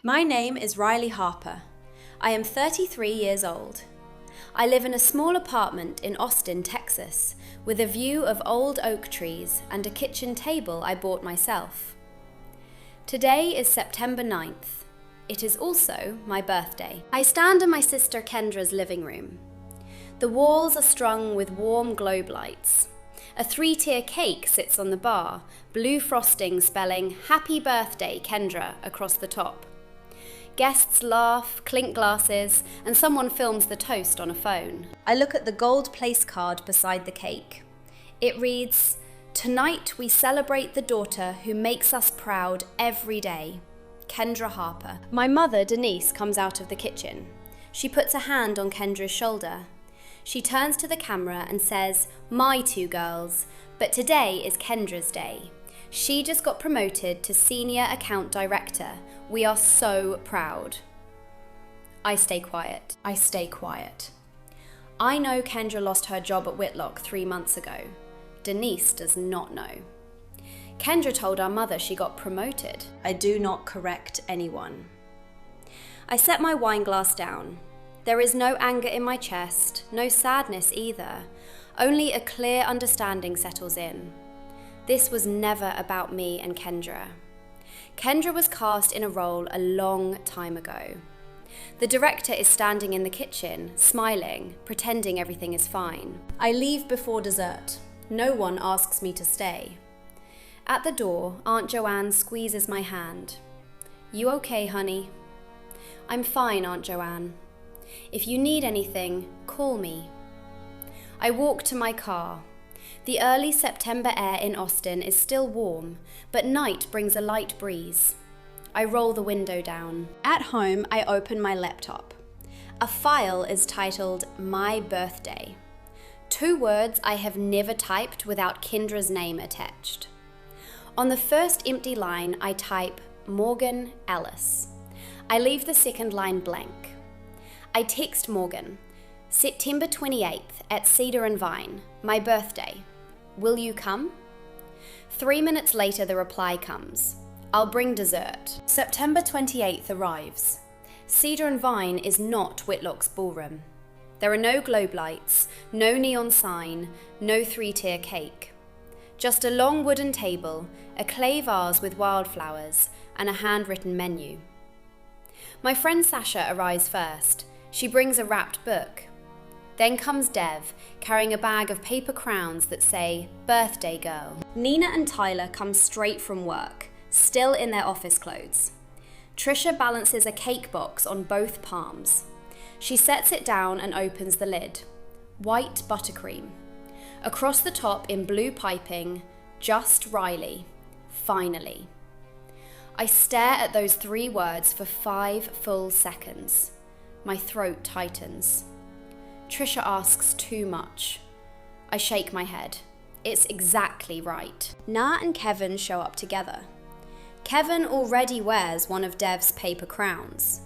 My name is Riley Harper. I am 33 years old. I live in a small apartment in Austin, Texas, with a view of old oak trees and a kitchen table I bought myself. Today is September 9th. It is also my birthday. I stand in my sister Kendra's living room. The walls are strung with warm globe lights. A 3-tier cake sits on the bar, blue frosting spelling "Happy Birthday, Kendra" across the top. Guests laugh, clink glasses, and someone films the toast on a phone. I look at the gold place card beside the cake. It reads, "Tonight we celebrate the daughter who makes us proud every day, Kendra Harper." My mother, Denise, comes out of the kitchen. She puts a hand on Kendra's shoulder. She turns to the camera and says, "My two girls, but today is Kendra's day. She just got promoted to Senior Account Director. We are so proud." I stay quiet. I know Kendra lost her job at Whitlock 3 months ago. Denise does not know. Kendra told our mother she got promoted. I do not correct anyone. I set my wine glass down. There is no anger in my chest, no sadness either. Only a clear understanding settles in. This was never about me and Kendra. Kendra was cast in a role a long time ago. The director is standing in the kitchen, smiling, pretending everything is fine. I leave before dessert. No one asks me to stay. At the door, Aunt Joanne squeezes my hand. "You okay, honey?" "I'm fine, Aunt Joanne. If you need anything, call me." I walk to my car. The early September air in Austin is still warm, but night brings a light breeze. I roll the window down. At home, I open my laptop. A file is titled "My Birthday." 2 words I have never typed without Kendra's name attached. On the first empty line, I type Morgan Ellis. I leave the second line blank. I text Morgan, "September 28th at Cedar and Vine, my birthday. Will you come?" 3 minutes later, the reply comes, "I'll bring dessert." September 28th arrives. Cedar and Vine is not Whitlock's ballroom. There are no globe lights, no neon sign, no 3-tier cake. Just a long wooden table, a clay vase with wildflowers, and a handwritten menu. My friend Sasha arrives first. She brings a wrapped book. Then comes Dev, carrying a bag of paper crowns that say, "Birthday Girl." Nina and Tyler come straight from work, still in their office clothes. Trisha balances a cake box on both palms. She sets it down and opens the lid. White buttercream. Across the top in blue piping, "Just Riley. Finally." I stare at those 3 words for 5 full seconds. My throat tightens. Trisha asks too much. I shake my head. It's exactly right. Na and Kevin show up together. Kevin already wears one of Dev's paper crowns.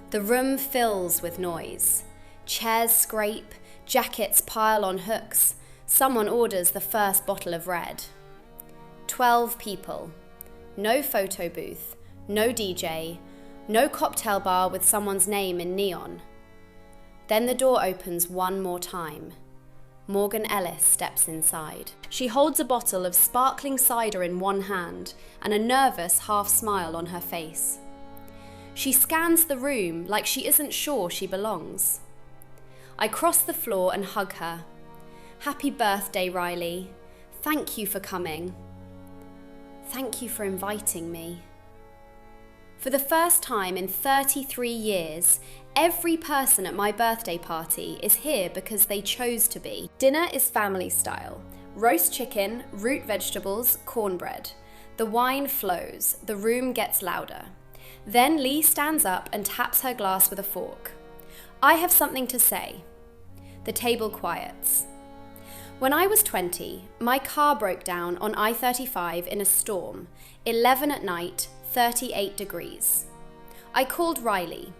The room fills with noise. Chairs scrape, jackets pile on hooks. Someone orders the first bottle of red. 12 people. No photo booth, no DJ, no cocktail bar with someone's name in neon. Then the door opens one more time. Morgan Ellis steps inside. She holds a bottle of sparkling cider in one hand and a nervous half smile on her face. She scans the room like she isn't sure she belongs. I cross the floor and hug her. "Happy birthday, Riley. Thank you for coming. Thank you for inviting me." For the first time in 33 years, every person at my birthday party is here because they chose to be. Dinner is family style. Roast chicken, root vegetables, cornbread. The wine flows, the room gets louder. Then Lee stands up and taps her glass with a fork. "I have something to say." The table quiets. When I was 20, my car broke down on I-35 in a storm, 11 at night, 38 degrees. I called Riley.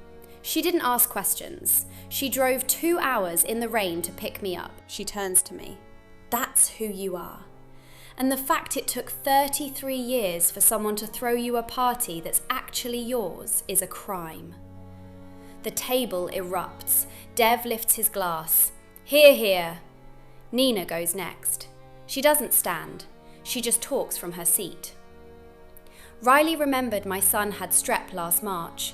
She didn't ask questions. She drove 2 hours in the rain to pick me up. She turns to me. "That's who you are." And the fact it took 33 years for someone to throw you a party that's actually yours is a crime. The table erupts. Dev lifts his glass. Hear, hear. Nina goes next. She doesn't stand. She just talks from her seat. Riley remembered my son had strep last March.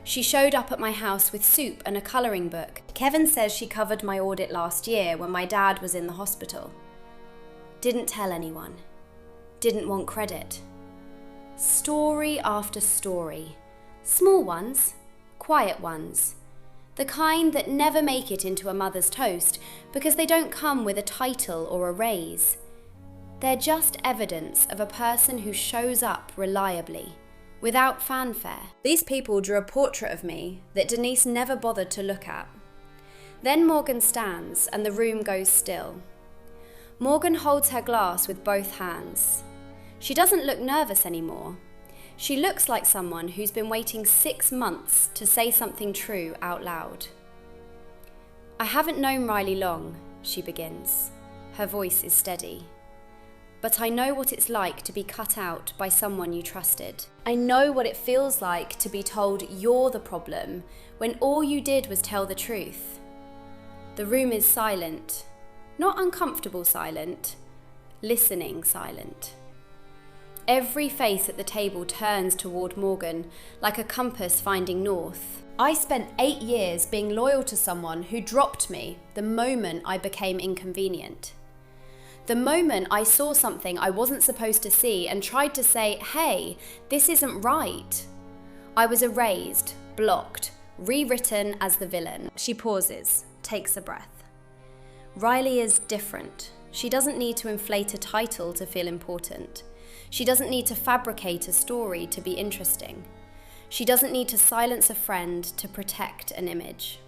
She showed up at my house with soup and a colouring book. Kevin says she covered my audit last year when my dad was in the hospital. Didn't tell anyone. Didn't want credit. Story after story. Small ones, quiet ones. The kind that never make it into a mother's toast because they don't come with a title or a raise. They're just evidence of a person who shows up reliably, without fanfare. These people drew a portrait of me that Denise never bothered to look at. Then Morgan stands and the room goes still. Morgan holds her glass with both hands. She doesn't look nervous anymore. She looks like someone who's been waiting 6 months to say something true out loud. I haven't known Riley long, she begins. Her voice is steady. But I know what it's like to be cut out by someone you trusted. I know what it feels like to be told you're the problem when all you did was tell the truth. The room is silent. Not uncomfortable silent, listening silent. Every face at the table turns toward Morgan, like a compass finding north. I spent 8 years being loyal to someone who dropped me the moment I became inconvenient. The moment I saw something I wasn't supposed to see and tried to say, hey, this isn't right. I was erased, blocked, rewritten as the villain. She pauses, takes a breath. Riley is different. She doesn't need to inflate a title to feel important. She doesn't need to fabricate a story to be interesting. She doesn't need to silence a friend to protect an image.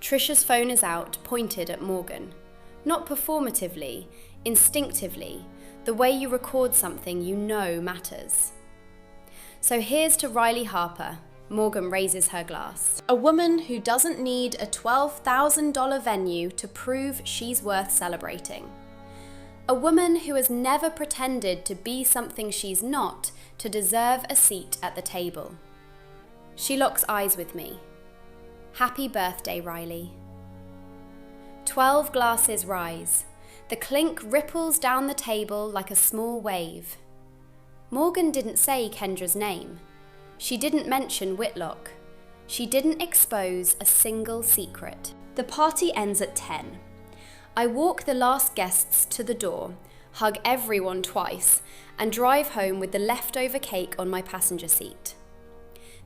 Trisha's phone is out, pointed at Morgan. Not performatively, instinctively, the way you record something you know matters. So here's to Riley Harper. Morgan raises her glass. A woman who doesn't need a $12,000 venue to prove she's worth celebrating. A woman who has never pretended to be something she's not to deserve a seat at the table. She locks eyes with me. Happy birthday, Riley. 12 glasses rise. The clink ripples down the table like a small wave. Morgan didn't say Kendra's name. She didn't mention Whitlock. She didn't expose a single secret. The party ends at 10. I walk the last guests to the door, hug everyone twice, and drive home with the leftover cake on my passenger seat.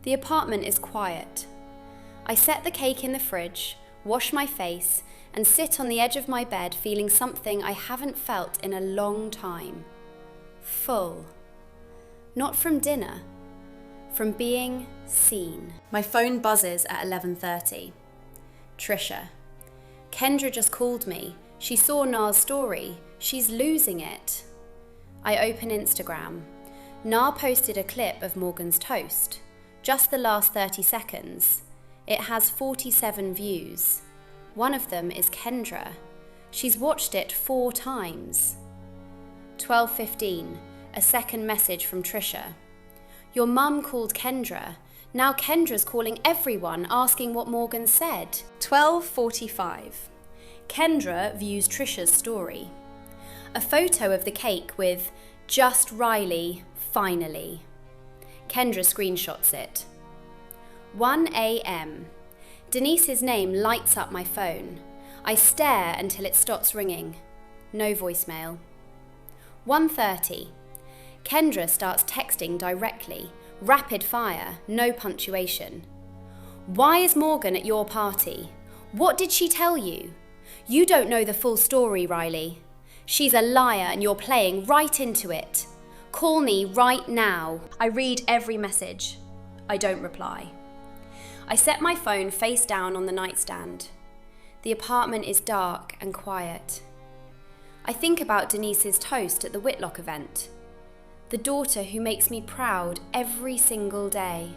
The apartment is quiet. I set the cake in the fridge, wash my face, and sit on the edge of my bed feeling something I haven't felt in a long time. Full. Not from dinner. From being seen. My phone buzzes at 11:30. Trisha. Kendra just called me. She saw Nar's story. She's losing it. I open Instagram. Nar posted a clip of Morgan's toast. Just the last 30 seconds. It has 47 views. One of them is Kendra. She's watched it 4 times. 12:15. A second message from Trisha. Your mum called Kendra. Now Kendra's calling everyone asking what Morgan said. 12:45. Kendra views Trisha's story. A photo of the cake with "Just Riley, finally." Kendra screenshots it. 1 a.m. Denise's name lights up my phone. I stare until it stops ringing. No voicemail. 1:30. Kendra starts texting directly. Rapid fire, no punctuation. Why is Morgan at your party? What did she tell you? You don't know the full story, Riley. She's a liar and you're playing right into it. Call me right now. I read every message. I don't reply. I set my phone face down on the nightstand. The apartment is dark and quiet. I think about Denise's toast at the Whitlock event. The daughter who makes me proud every single day.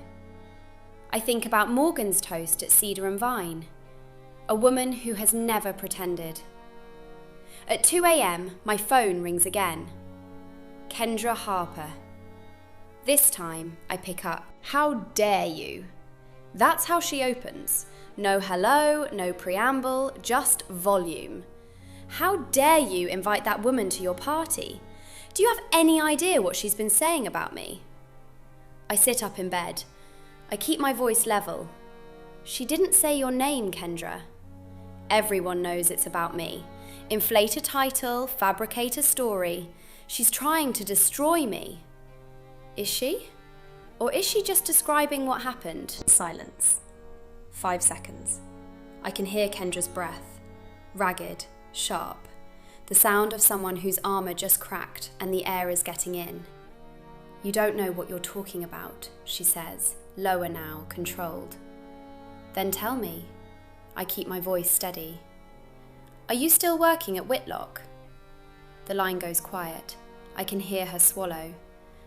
I think about Morgan's toast at Cedar and Vine. A woman who has never pretended. At 2 a.m, my phone rings again. Kendra Harper. This time, I pick up. How dare you? That's how she opens. No hello, no preamble, just volume. How dare you invite that woman to your party? Do you have any idea what she's been saying about me? I sit up in bed. I keep my voice level. She didn't say your name, Kendra. Everyone knows it's about me. Inflate a title, fabricate a story. She's trying to destroy me. Is she? Or is she just describing what happened? Silence. 5 seconds. I can hear Kendra's breath. Ragged, sharp. The sound of someone whose armour just cracked and the air is getting in. You don't know what you're talking about, she says, lower now, controlled. Then tell me. I keep my voice steady. Are you still working at Whitlock? The line goes quiet. I can hear her swallow.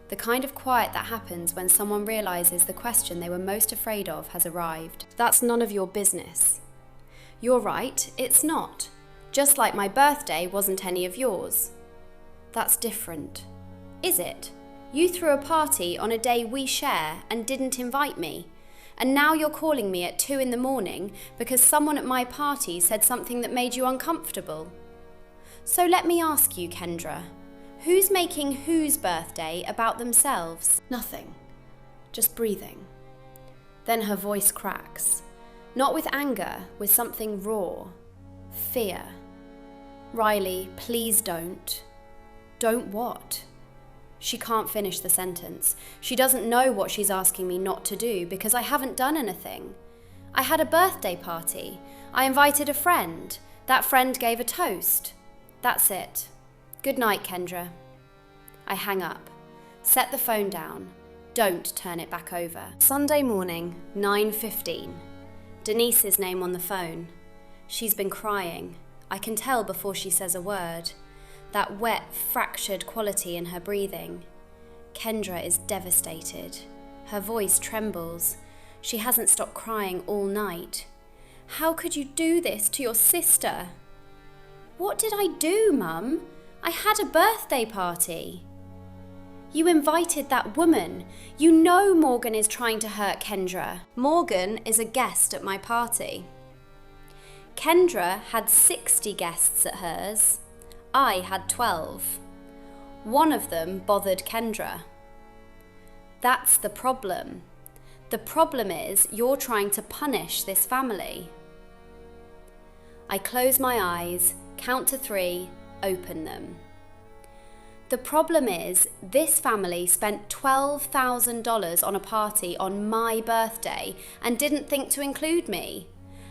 The kind of quiet that happens when someone realises the question they were most afraid of has arrived. That's none of your business. You're right, it's not. Just like my birthday wasn't any of yours. That's different. Is it? You threw a party on a day we share and didn't invite me. And now you're calling me at 2 a.m. because someone at my party said something that made you uncomfortable. So let me ask you, Kendra, who's making whose birthday about themselves? Nothing. Just breathing. Then her voice cracks. Not with anger, with something raw. Fear. Riley, please don't. Don't what? She can't finish the sentence. She doesn't know what she's asking me not to do because I haven't done anything. I had a birthday party. I invited a friend. That friend gave a toast. That's it. Good night, Kendra. I hang up. Set the phone down. Don't turn it back over. Sunday morning, 9:15. Denise's name on the phone. She's been crying. I can tell before she says a word. That wet, fractured quality in her breathing. Kendra is devastated. Her voice trembles. She hasn't stopped crying all night. How could you do this to your sister? What did I do, Mum? I had a birthday party. You invited that woman. You know Morgan is trying to hurt Kendra. Morgan is a guest at my party. Kendra had 60 guests at hers. I had 12. One of them bothered Kendra. That's the problem. The problem is you're trying to punish this family. I close my eyes, count to 3, open them. The problem is this family spent $12,000 on a party on my birthday and didn't think to include me.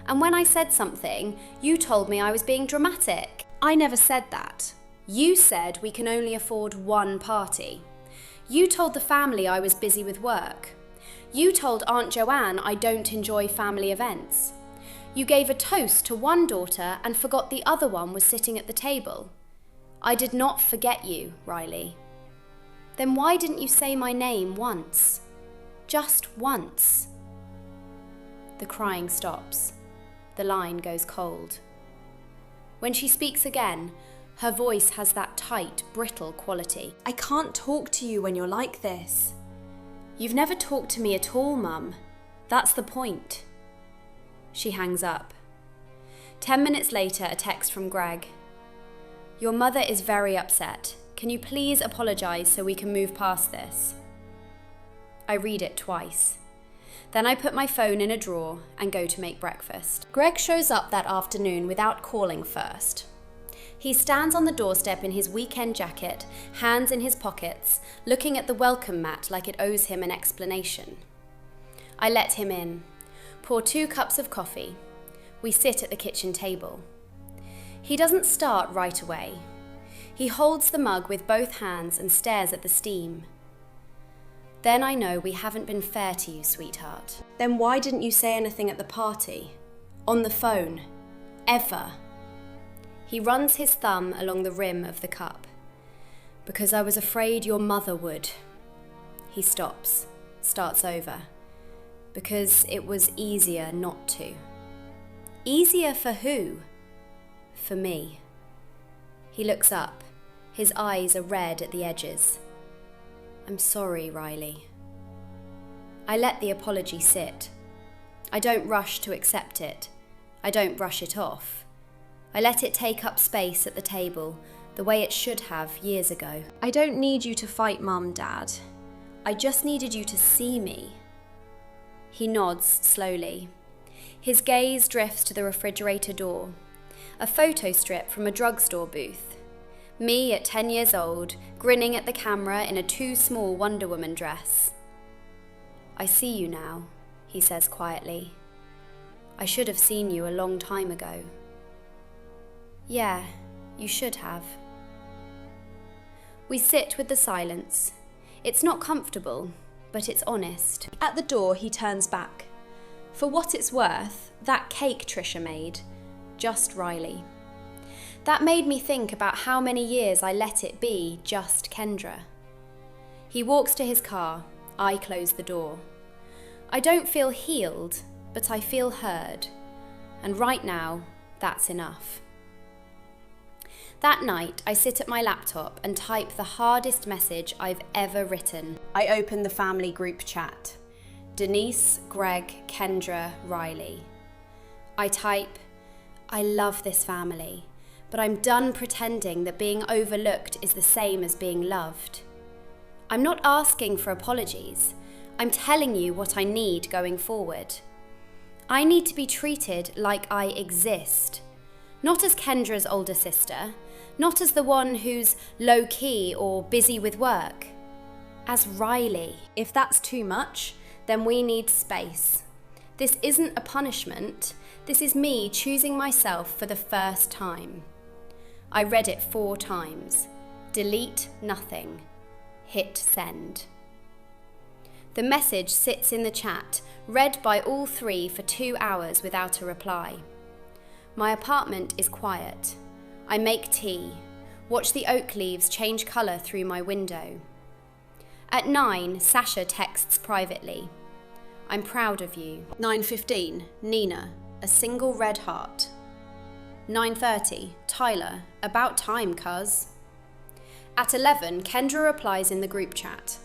And when I said something, you told me I was being dramatic. I never said that. You said we can only afford one party. You told the family I was busy with work. You told Aunt Joanne I don't enjoy family events. You gave a toast to one daughter and forgot the other one was sitting at the table. I did not forget you, Riley. Then why didn't you say my name once? Just once. The crying stops. The line goes cold. When she speaks again, her voice has that tight, brittle quality. I can't talk to you when you're like this. You've never talked to me at all, Mum. That's the point. She hangs up. 10 minutes later, a text from Greg. Your mother is very upset. Can you please apologise so we can move past this? I read it twice. Then I put my phone in a drawer and go to make breakfast. Greg shows up that afternoon without calling first. He stands on the doorstep in his weekend jacket, hands in his pockets, looking at the welcome mat like it owes him an explanation. I let him in, pour 2 cups of coffee. We sit at the kitchen table. He doesn't start right away. He holds the mug with both hands and stares at the steam. Then I know we haven't been fair to you, sweetheart. Then why didn't you say anything at the party? On the phone? Ever? He runs his thumb along the rim of the cup. Because I was afraid your mother would. He stops, starts over. Because it was easier not to. Easier for who? For me. He looks up. His eyes are red at the edges. I'm sorry, Riley. I let the apology sit. I don't rush to accept it. I don't brush it off. I let it take up space at the table, the way it should have years ago. I don't need you to fight Mum, Dad. I just needed you to see me. He nods slowly. His gaze drifts to the refrigerator door. A photo strip from a drugstore booth. Me at 10 years old, grinning at the camera in a too small Wonder Woman dress. I see you now, he says quietly. I should have seen you a long time ago. Yeah, you should have. We sit with the silence. It's not comfortable, but it's honest. At the door, he turns back. For what it's worth, that cake Trisha made, just Riley. That made me think about how many years I let it be just Kendra. He walks to his car. I close the door. I don't feel healed, but I feel heard. And right now, that's enough. That night, I sit at my laptop and type the hardest message I've ever written. I open the family group chat. Denise, Greg, Kendra, Riley. I type, I love this family, but I'm done pretending that being overlooked is the same as being loved. I'm not asking for apologies. I'm telling you what I need going forward. I need to be treated like I exist. Not as Kendra's older sister, not as the one who's low-key or busy with work. As Riley. If that's too much, then we need space. This isn't a punishment. This is me choosing myself for the first time. I read it 4 times. Delete nothing. Hit send. The message sits in the chat, read by all 3 for 2 hours without a reply. My apartment is quiet. I make tea, watch the oak leaves change colour through my window. At 9, Sasha texts privately. I'm proud of you. 9:15, Nina, a single red heart. 9:30, Tyler, about time, cuz. At 11, Kendra replies in the group chat.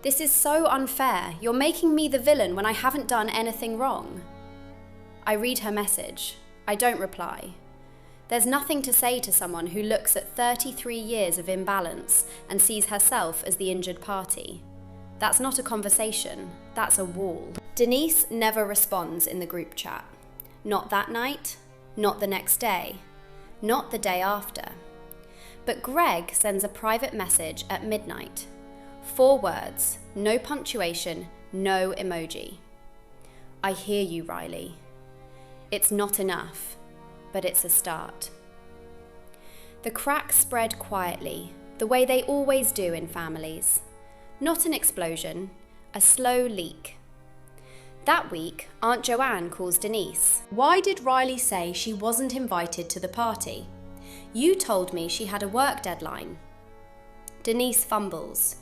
This is so unfair. You're making me the villain when I haven't done anything wrong. I read her message. I don't reply. There's nothing to say to someone who looks at 33 years of imbalance and sees herself as the injured party. That's not a conversation, that's a wall. Denise never responds in the group chat. Not that night, not the next day, not the day after. But Greg sends a private message at midnight. 4 words, no punctuation, no emoji. I hear you, Riley. It's not enough, but it's a start. The cracks spread quietly, the way they always do in families. Not an explosion, a slow leak. That week, Aunt Joanne calls Denise. Why did Riley say she wasn't invited to the party? You told me she had a work deadline. Denise fumbles.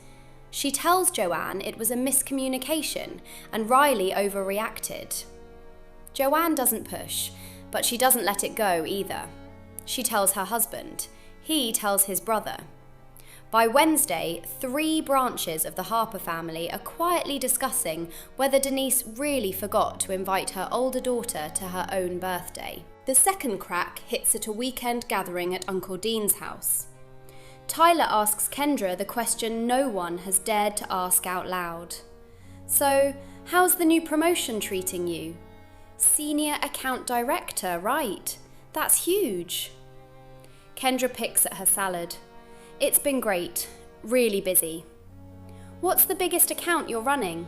She tells Joanne it was a miscommunication and Riley overreacted. Joanne doesn't push, but she doesn't let it go either. She tells her husband. He tells his brother. By Wednesday, 3 branches of the Harper family are quietly discussing whether Denise really forgot to invite her older daughter to her own birthday. The second crack hits at a weekend gathering at Uncle Dean's house. Tyler asks Kendra the question no one has dared to ask out loud. So, how's the new promotion treating you? Senior account director, right? That's huge. Kendra picks at her salad. It's been great, really busy. What's the biggest account you're running?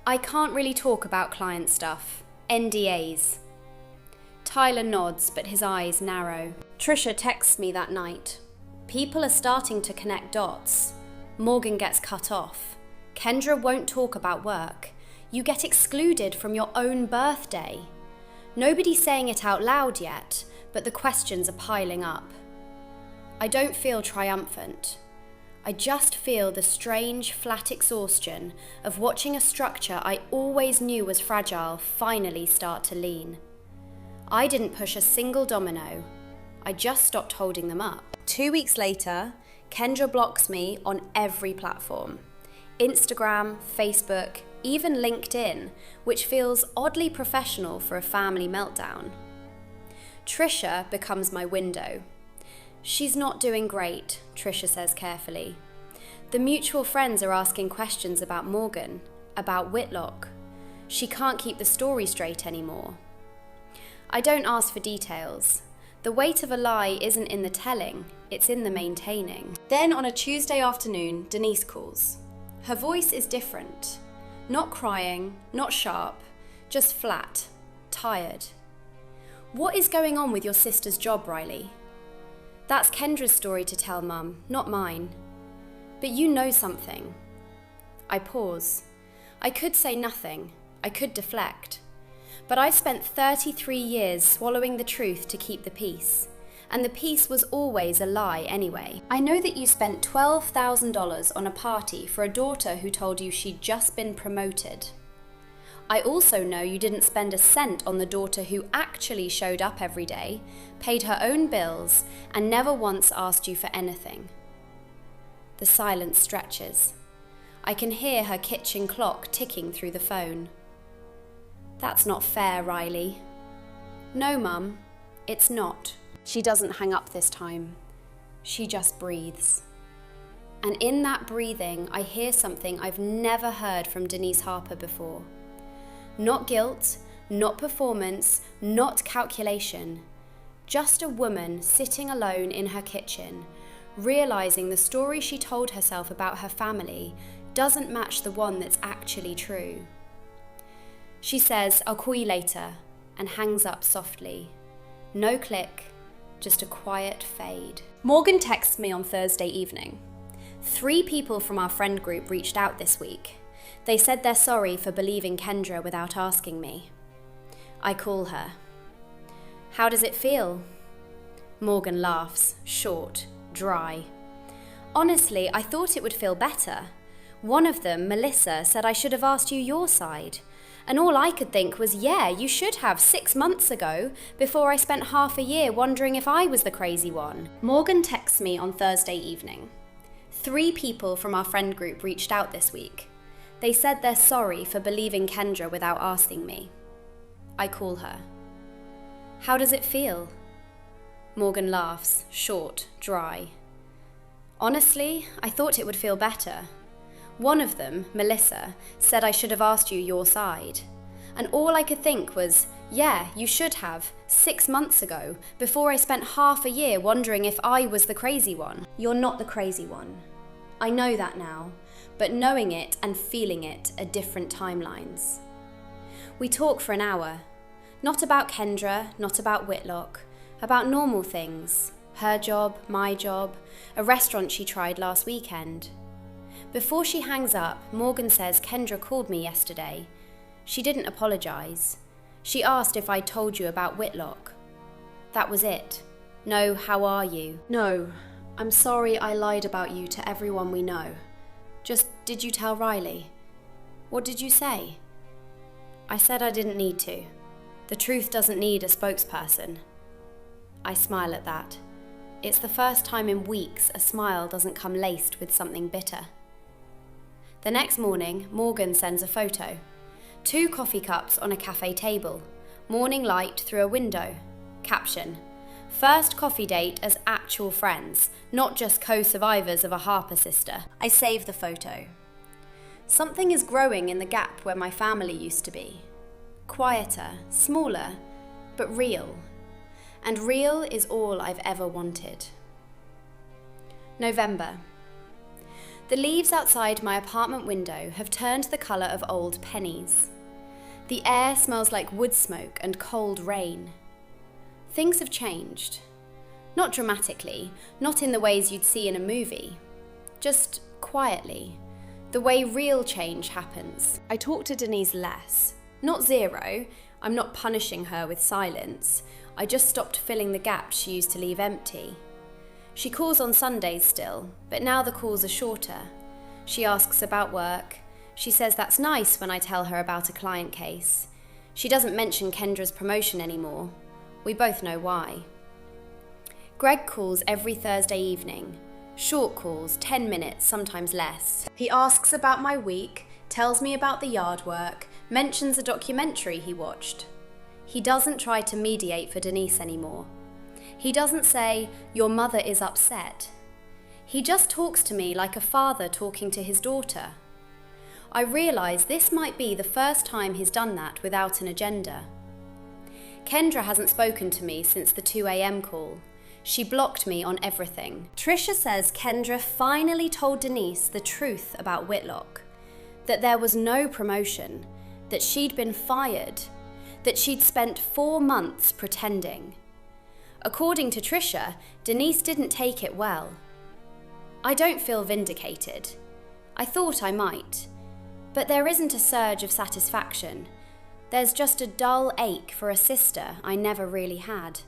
I can't really talk about client stuff. NDAs. Tyler nods, but his eyes narrow. Trisha texts me that night. People are starting to connect dots. Morgan gets cut off. Kendra won't talk about work. You get excluded from your own birthday. Nobody's saying it out loud yet, but the questions are piling up. I don't feel triumphant. I just feel the strange, flat exhaustion of watching a structure I always knew was fragile finally start to lean. I didn't push a single domino. I just stopped holding them up. 2 weeks later, Kendra blocks me on every platform. Instagram, Facebook, even LinkedIn, which feels oddly professional for a family meltdown. Trisha becomes my window. She's not doing great, Trisha says carefully. The mutual friends are asking questions about Morgan, about Whitlock. She can't keep the story straight anymore. I don't ask for details. The weight of a lie isn't in the telling, it's in the maintaining. Then on a Tuesday afternoon, Denise calls. Her voice is different. Not crying, not sharp, just flat, tired. What is going on with your sister's job, Riley? That's Kendra's story to tell, Mum, not mine. But you know something. I pause. I could say nothing. I could deflect. But I spent 33 years swallowing the truth to keep the peace. And the peace was always a lie anyway. I know that you spent $12,000 on a party for a daughter who told you she'd just been promoted. I also know you didn't spend a cent on the daughter who actually showed up every day, paid her own bills, and never once asked you for anything. The silence stretches. I can hear her kitchen clock ticking through the phone. That's not fair, Riley. No, Mum, it's not. She doesn't hang up this time. She just breathes. And in that breathing, I hear something I've never heard from Denise Harper before. Not guilt, not performance, not calculation. Just a woman sitting alone in her kitchen, realizing the story she told herself about her family doesn't match the one that's actually true. She says, "I'll call you later," and hangs up softly. No click, just a quiet fade. Morgan texts me on Thursday evening. 3 people from our friend group reached out this week. They said they're sorry for believing Kendra without asking me. I call her. How does it feel? Morgan laughs, short, dry. Honestly, I thought it would feel better. One of them, Melissa, said I should have asked you your side. And all I could think was, yeah, you should have 6 months ago, before I spent half a year wondering if I was the crazy one. Morgan texts me on Thursday evening. 3 people from our friend group reached out this week. They said they're sorry for believing Kendra without asking me. I call her. How does it feel? Morgan laughs, short, dry. Honestly, I thought it would feel better. One of them, Melissa, said I should have asked you your side. And all I could think was, yeah, you should have, 6 months ago, before I spent half a year wondering if I was the crazy one. You're not the crazy one. I know that now, but knowing it and feeling it are different timelines. We talk for an hour. Not about Kendra, not about Whitlock, about normal things. Her job, my job, a restaurant she tried last weekend. Before she hangs up, Morgan says Kendra called me yesterday. She didn't apologise. She asked if I'd told you about Whitlock. That was it. No, how are you? No, I'm sorry I lied about you to everyone we know. Just, did you tell Riley? What did you say? I said I didn't need to. The truth doesn't need a spokesperson. I smile at that. It's the first time in weeks a smile doesn't come laced with something bitter. The next morning, Morgan sends a photo. 2 coffee cups on a cafe table. Morning light through a window. Caption: first coffee date as actual friends, not just co-survivors of a Harper sister. I save the photo. Something is growing in the gap where my family used to be. Quieter, smaller, but real. And real is all I've ever wanted. November. The leaves outside my apartment window have turned the colour of old pennies. The air smells like wood smoke and cold rain. Things have changed. Not dramatically, not in the ways you'd see in a movie. Just quietly, the way real change happens. I talk to Denise less. Not zero, I'm not punishing her with silence. I just stopped filling the gaps she used to leave empty. She calls on Sundays still, but now the calls are shorter. She asks about work. She says that's nice when I tell her about a client case. She doesn't mention Kendra's promotion anymore. We both know why. Greg calls every Thursday evening. Short calls, 10 minutes, sometimes less. He asks about my week, tells me about the yard work, mentions a documentary he watched. He doesn't try to mediate for Denise anymore. He doesn't say, "Your mother is upset." He just talks to me like a father talking to his daughter. I realise this might be the first time he's done that without an agenda. Kendra hasn't spoken to me since the 2 a.m. call. She blocked me on everything. Trisha says Kendra finally told Denise the truth about Whitlock. That there was no promotion, that she'd been fired, that she'd spent 4 months pretending. According to Trisha, Denise didn't take it well. I don't feel vindicated. I thought I might. But there isn't a surge of satisfaction. There's just a dull ache for a sister I never really had.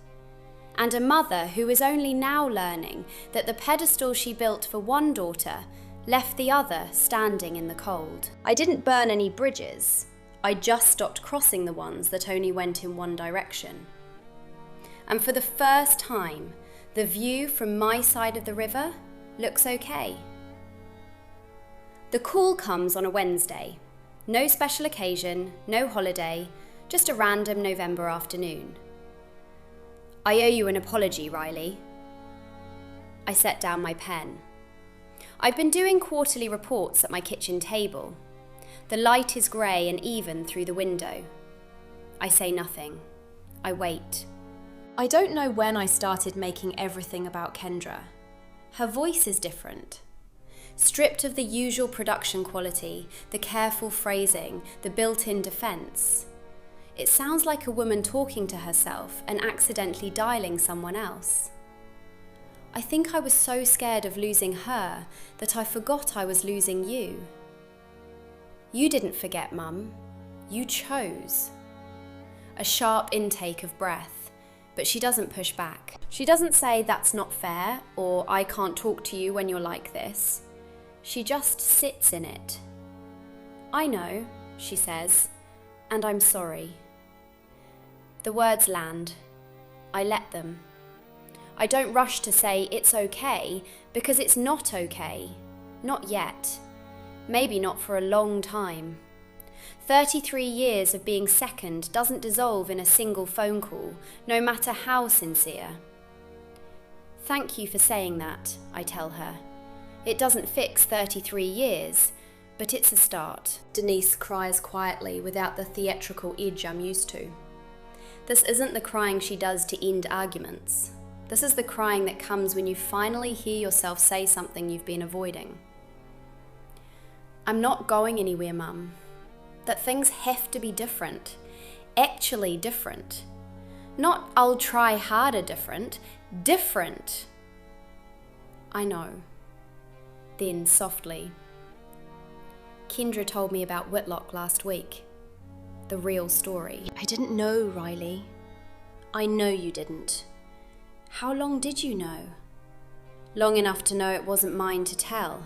And a mother who is only now learning that the pedestal she built for one daughter left the other standing in the cold. I didn't burn any bridges. I just stopped crossing the ones that only went in one direction. And for the first time, the view from my side of the river looks okay. The call comes on a Wednesday. No special occasion, no holiday, just a random November afternoon. "I owe you an apology, Riley." I set down my pen. I've been doing quarterly reports at my kitchen table. The light is grey and even through the window. I say nothing. I wait. I don't know when I started making everything about Kendra. Her voice is different. Stripped of the usual production quality, the careful phrasing, the built-in defence. It sounds like a woman talking to herself and accidentally dialing someone else. I think I was so scared of losing her that I forgot I was losing you. You didn't forget, Mum. You chose. A sharp intake of breath, but she doesn't push back. She doesn't say that's not fair or I can't talk to you when you're like this. She just sits in it. "I know," she says, "and I'm sorry." The words land. I let them. I don't rush to say it's okay because it's not okay. Not yet. Maybe not for a long time. 33 years of being second doesn't dissolve in a single phone call, no matter how sincere. "Thank you for saying that," I tell her. "It doesn't fix 33 years, but it's a start." Denise cries quietly without the theatrical edge I'm used to. This isn't the crying she does to end arguments. This is the crying that comes when you finally hear yourself say something you've been avoiding. "I'm not going anywhere, Mum. That things have to be different. Actually different. Not I'll try harder different. Different." "I know." Then, softly, "Kendra told me about Whitlock last week. The real story." "I didn't know, Riley." "I know you didn't." "How long did you know?" "Long enough to know it wasn't mine to tell."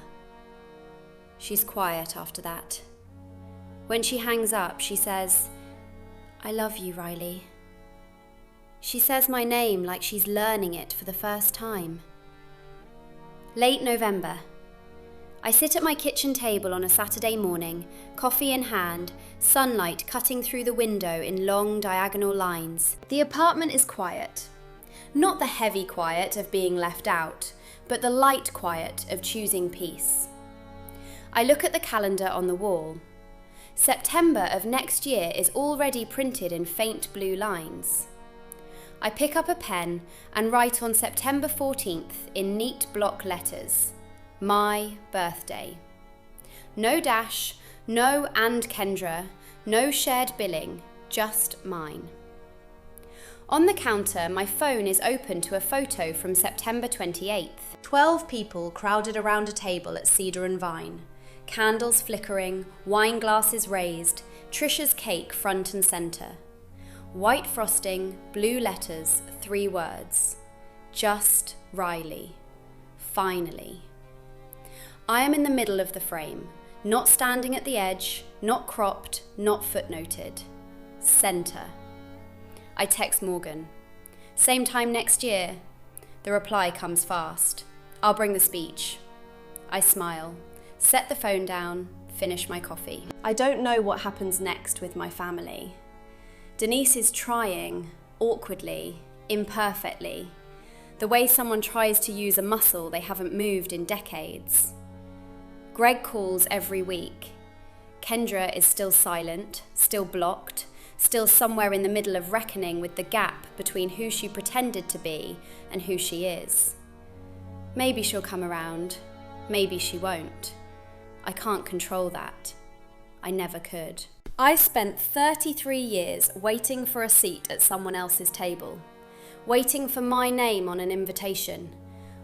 She's quiet after that. When she hangs up, she says, "I love you, Riley." She says my name like she's learning it for the first time. Late November. I sit at my kitchen table on a Saturday morning, coffee in hand, sunlight cutting through the window in long diagonal lines. The apartment is quiet. Not the heavy quiet of being left out, but the light quiet of choosing peace. I look at the calendar on the wall. September of next year is already printed in faint blue lines. I pick up a pen and write on September 14th in neat block letters, "My birthday." No dash, no "and Kendra", no shared billing, just mine. On the counter, my phone is open to a photo from September 28th. 12 people crowded around a table at Cedar and Vine. Candles flickering, wine glasses raised, Trisha's cake front and centre. White frosting, blue letters, 3 words. Just Riley. Finally. I am in the middle of the frame, not standing at the edge, not cropped, not footnoted. Centre. I text Morgan. Same time next year. The reply comes fast. I'll bring the speech. I smile, set the phone down, finish my coffee. I don't know what happens next with my family. Denise is trying, awkwardly, imperfectly, the way someone tries to use a muscle they haven't moved in decades. Greg calls every week. Kendra is still silent, still blocked, still somewhere in the middle of reckoning with the gap between who she pretended to be and who she is. Maybe she'll come around, maybe she won't. I can't control that. I never could. I spent 33 years waiting for a seat at someone else's table, waiting for my name on an invitation,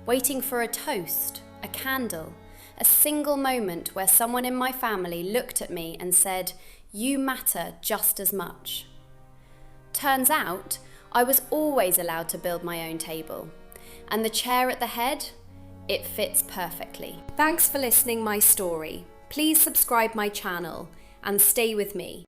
waiting for a toast, a candle, a single moment where someone in my family looked at me and said, "You matter just as much." Turns out, I was always allowed to build my own table, and the chair at the head, it fits perfectly. Thanks for listening my story. Please subscribe my channel and stay with me.